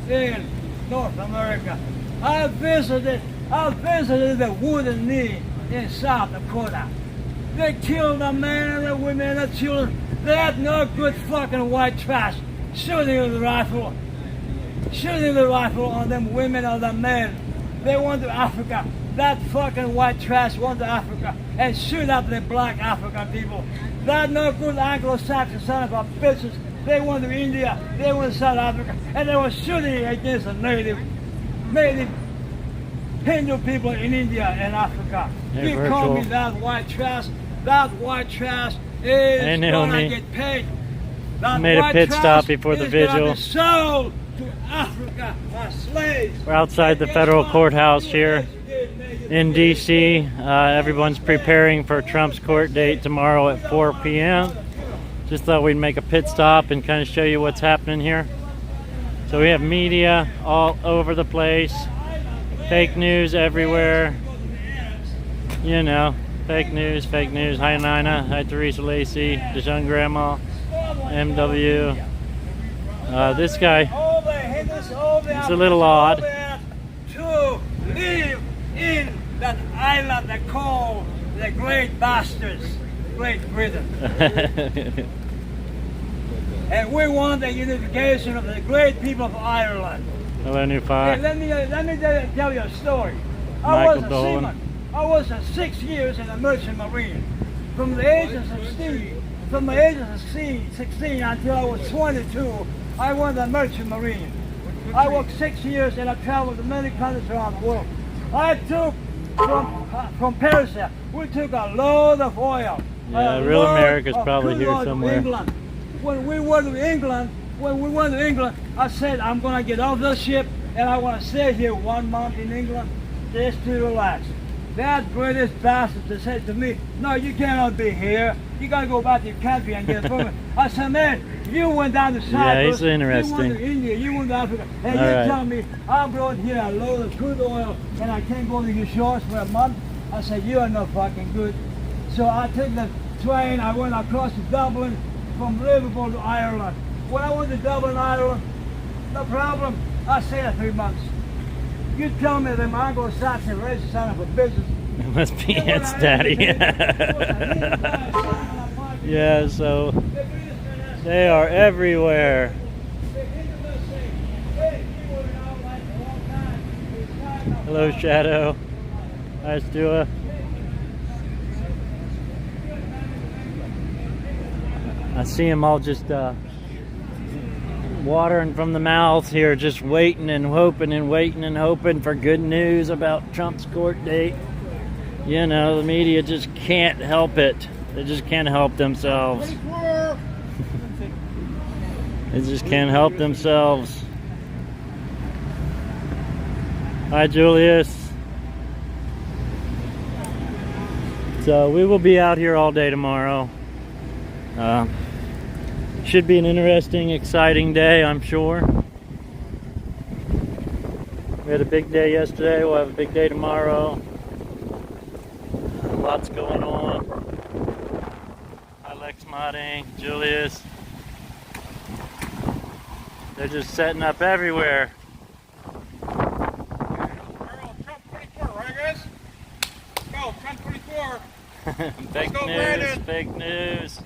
in North America. I visited the Wounded Knee in South Dakota. They killed the men and the women and the children. They had no good fucking white trash shooting with the rifle on them women or the men. They went to Africa. That fucking white trash went to Africa and shoot up the black African people. That no good Anglo-Saxon son of a bitches. They went to India, they went to South Africa, and they were shooting against the native Hindu people in India and Africa. Hey, you call me that white trash is gonna get paid. That made a pit stop before the vigil. Sold to Africa by slaves. We're outside the federal courthouse here in D.C. Everyone's preparing for Trump's court date tomorrow at 4 p.m. Just thought we'd make a pit stop and kind of show you what's happening here. So we have media all over the place. Fake news everywhere. You know, fake news. Hi Nina, hi Teresa Lacey, Deshaun Grandma, MW. This guy, he's a little odd. To live in that island they call the Great Bastards, Great Britain. And we want the unification of the great people of Ireland. Hello, New Five. Hey, let me tell you a story. Michael I was a Dolan. seaman. I was 6 years in the Merchant Marine. From the age of 16 until I was 22, I was the Merchant Marine. I worked 6 years and I traveled to many countries around the world. I took from Persia, we took a load of oil. Yeah, real America's probably here somewhere. When we went to England, I said I'm gonna get off the ship and I want to stay here 1 month in England just to relax. That British bastard said to me, "No, you cannot be here. You gotta go back to your country and get a permit." I said, "Man, you went down to Cyprus, yeah, he's interesting. You went to India, you went to Africa, and All you right. tell me I brought here a load of crude oil and I can't go to your shores for a month." I said, "You are not fucking good." So I took the train. I went across to Dublin from Liverpool to Ireland. When I went to Dublin, Ireland, no problem. I stayed there 3 months. You tell me them Anglo-Saxon racist son of a business. It must be its daddy. Yeah, so they are everywhere. Hello, Shadow. Hi, Stua. I see them all just watering from the mouths here, just waiting and hoping and waiting and hoping for good news about Trump's court date. You know, the media just can't help it. They just can't help themselves. They just can't help themselves. Hi, Julius. So we will be out here all day tomorrow. Should be an interesting, exciting day, I'm sure. We had a big day yesterday. We'll have a big day tomorrow. Lots going on. Hi, Lex Modding, Julius. They're just setting up everywhere. Trump 24, right, guys? Go, Trump 24. Fake go, news, Brandon. fake news.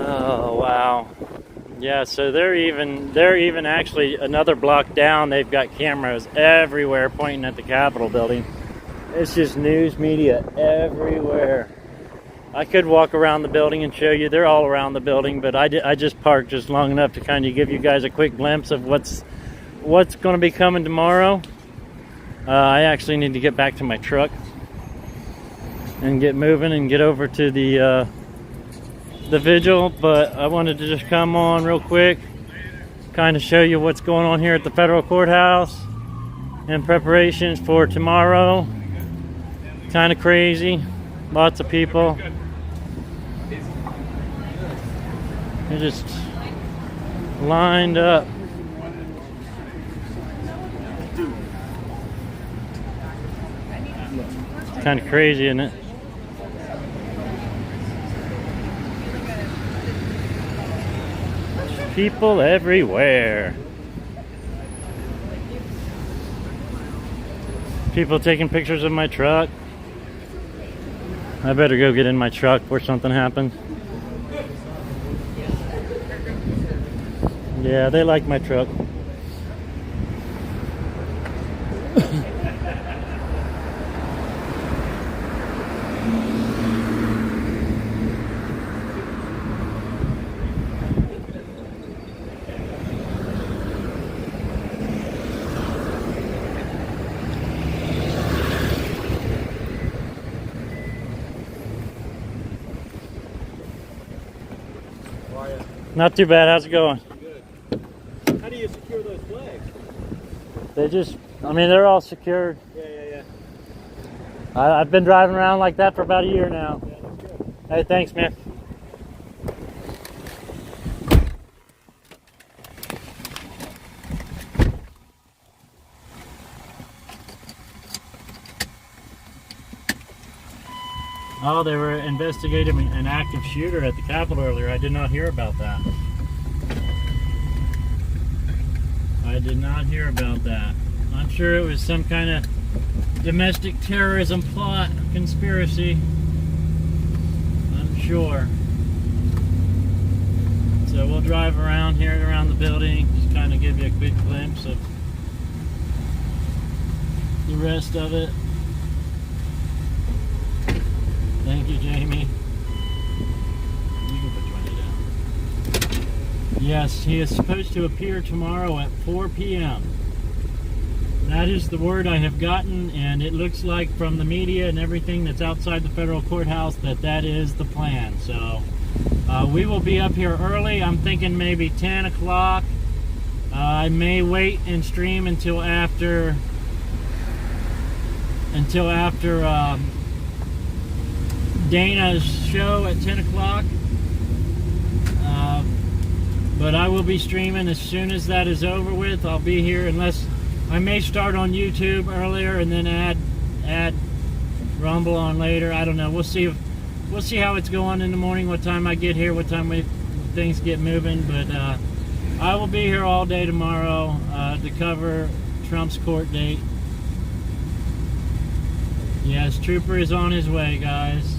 Oh wow. Yeah, so they're even actually another block down. They've got cameras everywhere pointing at the Capitol building. It's just news media everywhere. I could walk around the building and show you. They're all around the building, but I just parked just long enough to kind of give you guys a quick glimpse of what's going to be coming tomorrow. I actually need to get back to my truck and get moving and get over to the vigil, but I wanted to just come on real quick, kind of show you what's going on here at the federal courthouse in preparations for tomorrow. Kind of crazy, lots of people. They're just lined up. It's kind of crazy, isn't it? People everywhere. People taking pictures of my truck. I better go get in my truck before something happens. Yeah, they like my truck. Not too bad. How's it going? Good. How do you secure those flags? They just, I mean, they're all secured. Yeah. I've been driving around like that for about a year now. Yeah, that's good. Hey, thanks, man. Oh, they were investigating an active shooter at the Capitol earlier. I did not hear about that. I did not hear about that. I'm sure it was some kind of domestic terrorism plot, conspiracy. I'm sure. So we'll drive around here, around the building, just kind of give you a quick glimpse of the rest of it. Thank you, Jamie. You can put 20 down. Yes, he is supposed to appear tomorrow at 4 p.m. That is the word I have gotten, and it looks like from the media and everything that's outside the federal courthouse that is the plan. So we will be up here early. I'm thinking maybe 10 o'clock. I may wait and stream until after Dana's show at 10 o'clock. But I will be streaming as soon as that is over with. I'll be here, unless I may start on YouTube earlier and then add Rumble on later. I don't know. We'll see how it's going in the morning, what time I get here, what time things get moving. But I will be here all day tomorrow to cover Trump's court date. Yes, Trooper is on his way, guys.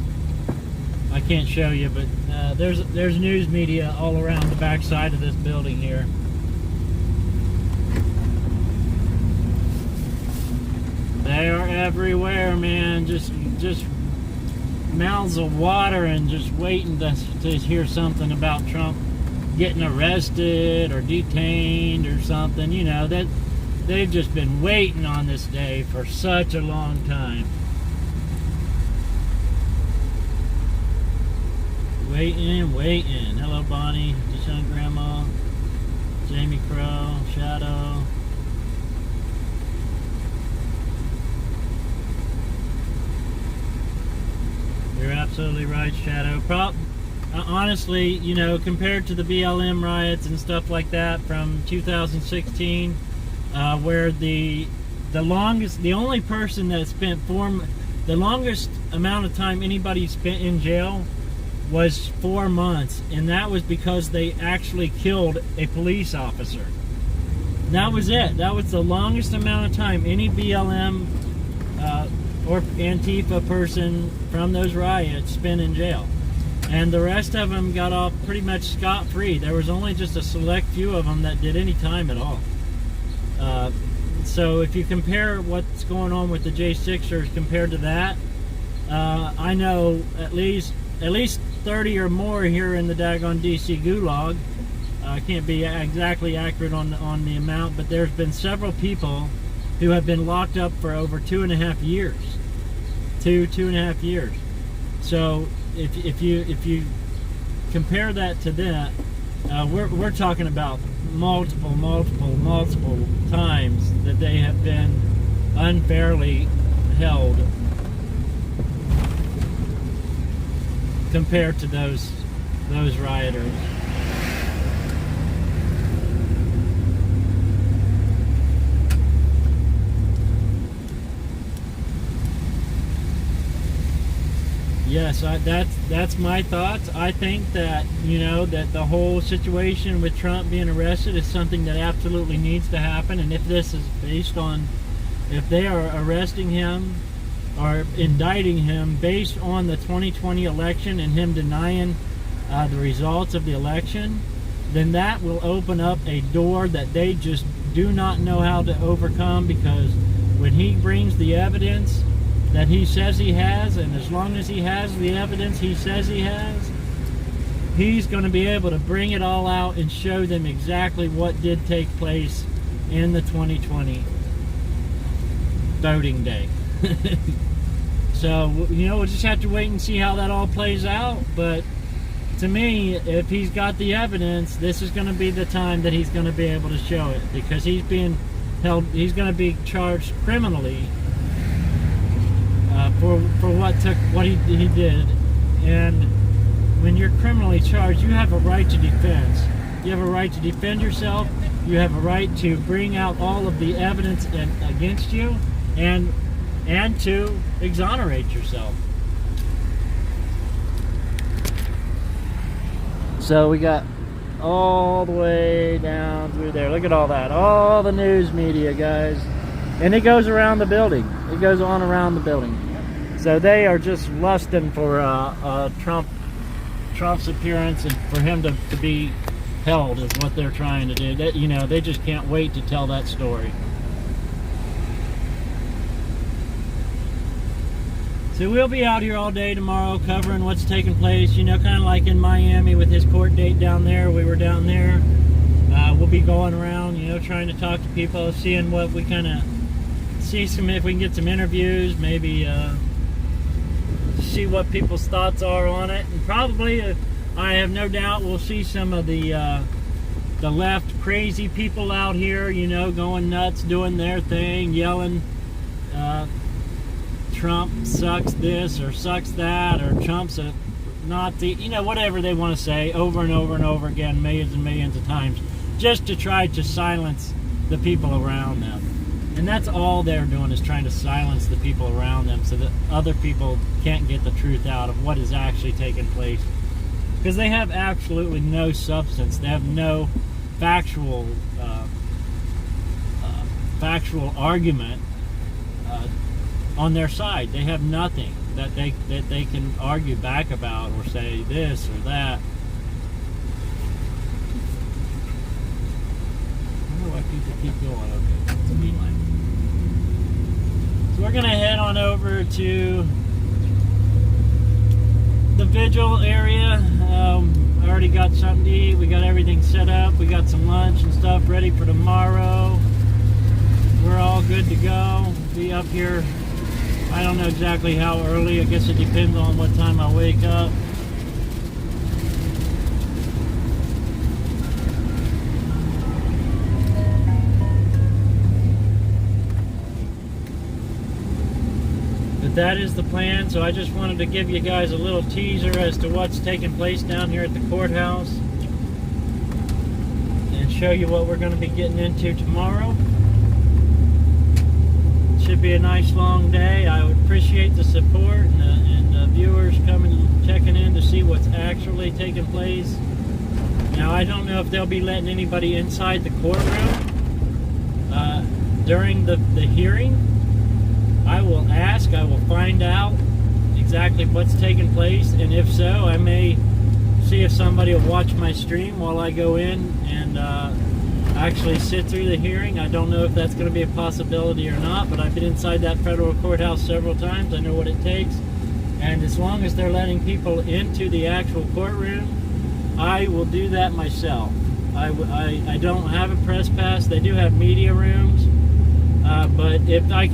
I can't show you, but there's news media all around the back side of this building here. They are everywhere, man. Just mouths of water and just waiting to hear something about Trump getting arrested or detained or something. You know, that they've just been waiting on this day for such a long time. Waiting. Hello, Bonnie, Deshaun Grandma, Jamie Crow, Shadow. You're absolutely right, Shadow. Honestly, you know, compared to the BLM riots and stuff like that from 2016, where the only person that spent the longest amount of time anybody spent in jail was 4 months, and that was because they actually killed a police officer. That was it. That was the longest amount of time any BLM or Antifa person from those riots spent in jail. And the rest of them got off pretty much scot-free. There was only just a select few of them that did any time at all. So if you compare what's going on with the J6ers compared to that, I know at least 30 or more here in the daggone DC gulag. I can't be exactly accurate on the amount, but there's been several people who have been locked up for over 2.5 years. 2.5 years. So if you compare that to that, we're talking about multiple times that they have been unfairly held compared to those rioters. Yes, that's my thoughts. I think that, you know, that the whole situation with Trump being arrested is something that absolutely needs to happen. And if this is based on, if they are arresting him or indicting him based on the 2020 election and him denying the results of the election, then that will open up a door that they just do not know how to overcome, because when he brings the evidence that he says he has, and as long as he has the evidence he says he has, he's going to be able to bring it all out and show them exactly what did take place in the 2020 voting day. So, you know, we'll just have to wait and see how that all plays out. But to me, if he's got the evidence, this is going to be the time that he's going to be able to show it, because he's being held, he's going to be charged criminally for what he did. And when you're criminally charged, you have a right to defense. You have a right to defend yourself. You have a right to bring out all of the evidence against you, and to exonerate yourself. So we got all the way down through there. Look at all that. All the news media, guys. And it goes around the building. It goes on around the building. So they are just lusting for Trump's appearance, and for him to be held is what they're trying to do. You know, they just can't wait to tell that story. So we'll be out here all day tomorrow covering what's taking place, you know, kind of like in Miami with his court date down there. We were down there. We'll be going around, you know, trying to talk to people, seeing what we kind of see, if we can get some interviews, maybe see what people's thoughts are on it. And probably, I have no doubt, we'll see some of the left crazy people out here, you know, going nuts, doing their thing, yelling, Trump sucks this or sucks that, or Trump's a Nazi, you know, whatever they want to say over and over and over again, millions and millions of times, just to try to silence the people around them. And that's all they're doing, is trying to silence the people around them so that other people can't get the truth out of what is actually taking place. Because they have absolutely no substance. They have no factual argument on their side. They have nothing that they can argue back about or say this or that. I wonder why people keep going. Okay, it's a mean line. So we're gonna head on over to the vigil area. I already got something to eat. We got everything set up. We got some lunch and stuff ready for tomorrow. We're all good to go. Be up here, I don't know exactly how early. I guess it depends on what time I wake up. But that is the plan. So I just wanted to give you guys a little teaser as to what's taking place down here at the courthouse, and show you what we're going to be getting into tomorrow. Should be a nice long day. I would appreciate the support and the viewers coming and checking in to see what's actually taking place. Now, I don't know if they'll be letting anybody inside the courtroom during the hearing. I will ask, I will find out exactly what's taking place, and if so, I may see if somebody will watch my stream while I go in and actually sit through the hearing. I don't know if that's going to be a possibility or not, but I've been inside that federal courthouse several times. I know what it takes, and as long as they're letting people into the actual courtroom, I will do that myself. I don't have a press pass. They do have media rooms, but if I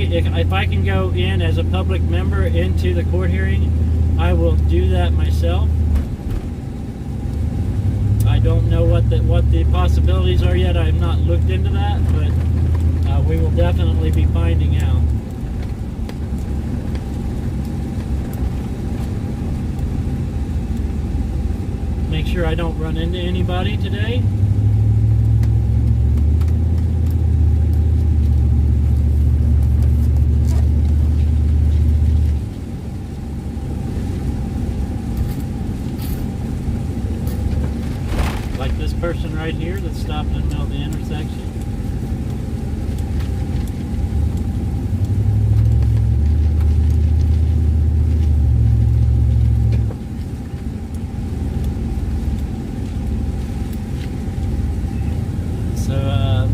can go in as a public member into the court hearing, I will do that myself. I don't know what the possibilities are yet. I have not looked into that, but we will definitely be finding out. Make sure I don't run into anybody today. person right here that stopped in the middle of the intersection.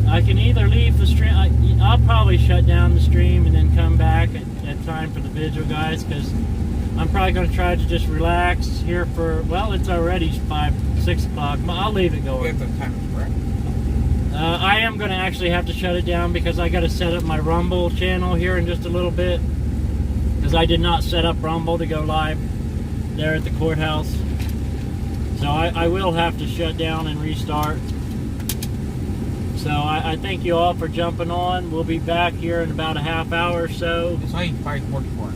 I can either leave the stream. I'll probably shut down the stream and then come back at time for the vigil, guys, because I'm probably going to try to just relax here for, well, it's already 6 o'clock. I'll leave it going. You have the time to correct. I am going to actually have to shut it down because I got to set up my Rumble channel here in just a little bit, because I did not set up Rumble to go live there at the courthouse. So I will have to shut down and restart. So I thank you all for jumping on. We'll be back here in about a half hour or so. It's only 5:44.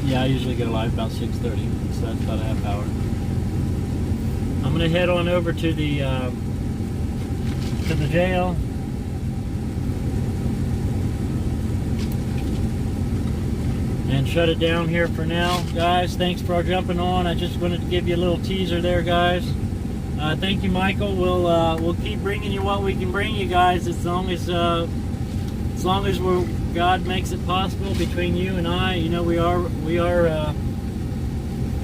Yeah, I usually go live about 6:30, so that's about a half hour. I'm gonna head on over to the jail. And shut it down here for now, guys. Thanks for jumping on. I just wanted to give you a little teaser there, guys. Thank you, Michael. We'll keep bringing you what we can bring you guys, as long as God makes it possible between you and I. You know, we are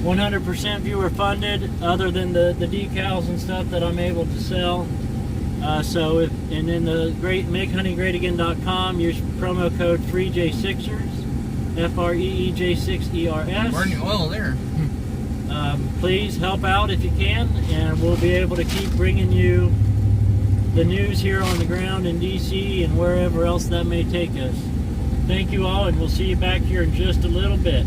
100% viewer funded, other than the decals and stuff that I'm able to sell. And in the MakeHuntingGreatAgain.com, use promo code FREEJ6ers, FREEJ6ERS. Burning oil there. Please help out if you can, and we'll be able to keep bringing you the news here on the ground in DC and wherever else that may take us. Thank you all, and we'll see you back here in just a little bit.